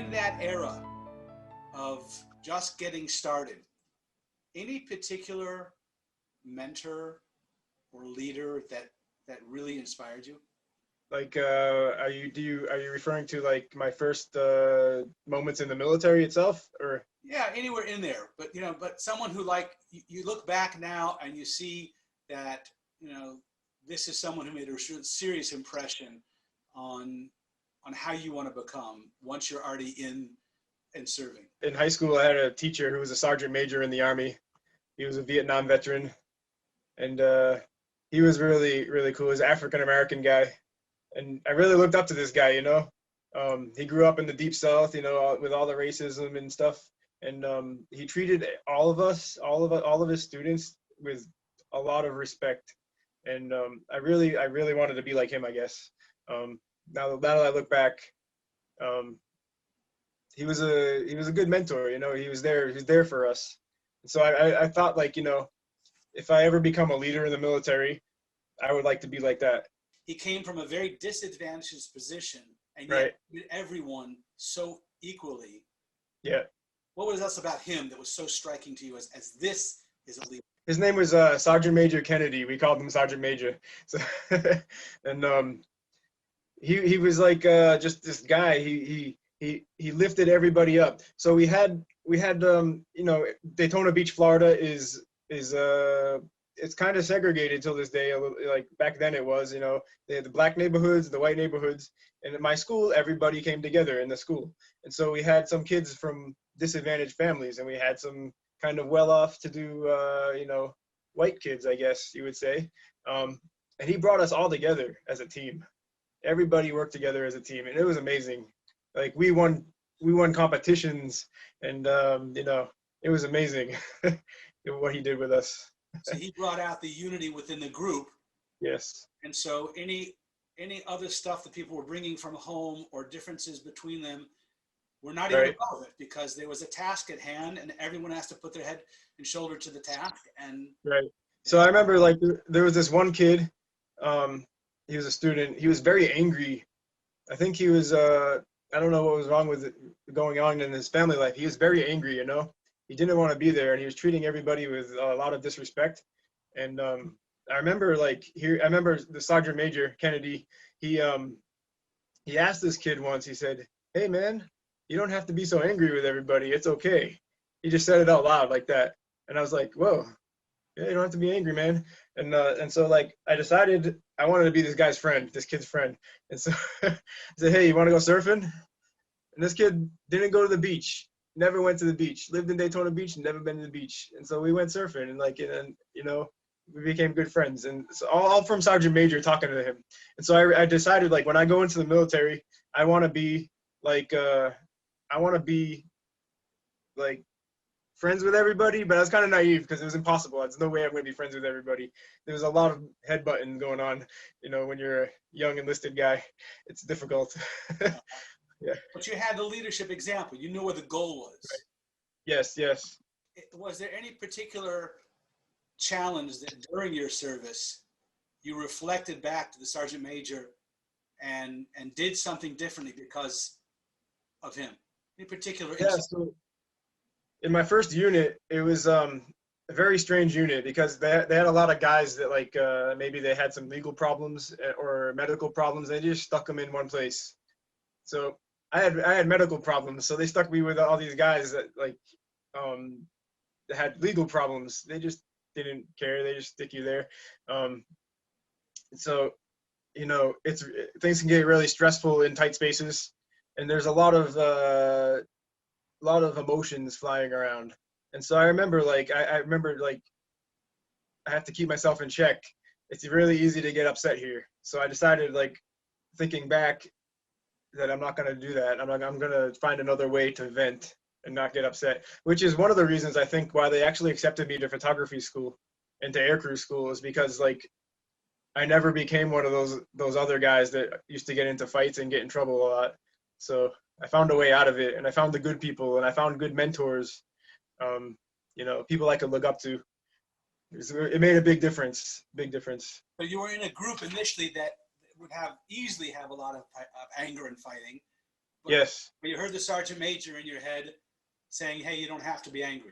in that era of just getting started, any particular mentor or leader that really inspired you? Like, are you referring to like my first moments in the military itself, or? Yeah, anywhere in there, but but someone who, like, you look back now and you see that this is someone who made a serious impression on how you want to become once you're already in and serving. In high school, I had a teacher who was a sergeant major in the Army. He was a Vietnam veteran, and he was really, really cool. He was an African American guy, and I really looked up to this guy. He grew up in the Deep South, with all the racism and stuff, and he treated all of us, all of his students, with a lot of respect. And I really wanted to be like him, I guess. Now that I look back, um, he was a good mentor. He was there for us. And so I thought, like, if I ever become a leader in the military, I would like to be like that. He came from a very disadvantaged position, and Right. yet treated everyone so equally. Yeah. What was else about him that was so striking to you as this is a leader? His name was Sergeant Major Kennedy. We called him Sergeant Major. So, and he was like just this guy. He lifted everybody up. So we had Daytona Beach, Florida is it's kind of segregated till this day. Like back then it was, they had the black neighborhoods, the white neighborhoods, and in my school everybody came together in the school. And so we had some kids from disadvantaged families, and we had some kind of well-off to do white kids, I guess you would say. And he brought us all together as a team. Everybody worked together as a team, and it was amazing. Like we won competitions, and it was amazing what he did with us. So he brought out the unity within the group. Yes. And so any other stuff that people were bringing from home or differences between them were not even Right. relevant, because there was a task at hand and everyone has to put their head and shoulder to the task. And Right. So I remember, like, there was this one kid. He was a student. He was very angry. I think he was. I don't know what was wrong with it going on in his family life. He was very angry. He didn't want to be there, and he was treating everybody with a lot of disrespect. And I remember, like, I remember the Sergeant Major Kennedy. He asked this kid once. He said, "Hey, man, you don't have to be so angry with everybody. It's okay." He just said it out loud like that, and I was like, "Whoa, yeah, you don't have to be angry, man." And so, like, I decided I wanted to be this guy's friend, this kid's friend. And so I said, "Hey, you want to go surfing?" And this kid didn't go to the beach, never went to the beach, lived in Daytona Beach, never been to the beach. And so we went surfing, and we became good friends. And so all from Sergeant Major talking to him. And so I decided, like, when I go into the military, I want to be like friends with everybody, but I was kind of naive because it was impossible. There's no way I'm going to be friends with everybody. There was a lot of headbutting going on, when you're a young enlisted guy. It's difficult. Yeah. But you had the leadership example. You knew what the goal was. Right. Yes, yes. Was there any particular challenge that during your service you reflected back to the Sergeant Major and did something differently because of him? Any particular Yeah, so in my first unit, it was a very strange unit because they had a lot of guys that, like, maybe they had some legal problems or medical problems. They just stuck them in one place. So I had medical problems, so they stuck me with all these guys that, like, that had legal problems. They just didn't care. They just stick you there. So things can get really stressful in tight spaces, and there's a lot of emotions flying around. And so I remember, like, I remember, like, I have to keep myself in check. It's really easy to get upset here. So I decided, like, thinking back, that I'm not going to do that. I'm going to find another way to vent and not get upset, which is one of the reasons I think why they actually accepted me to photography school and to aircrew school, is because, like, I never became one of those other guys that used to get into fights and get in trouble a lot. So I found a way out of it, and I found the good people, and I found good mentors, people I could look up to. It made a big difference, big difference. But you were in a group initially that would easily have a lot of anger and fighting, Yes. But you heard the sergeant major in your head saying, hey, you don't have to be angry.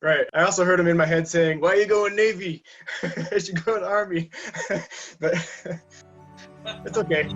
Right. I also heard him in my head saying, "Why are you going Navy? I should go in Army." But it's okay.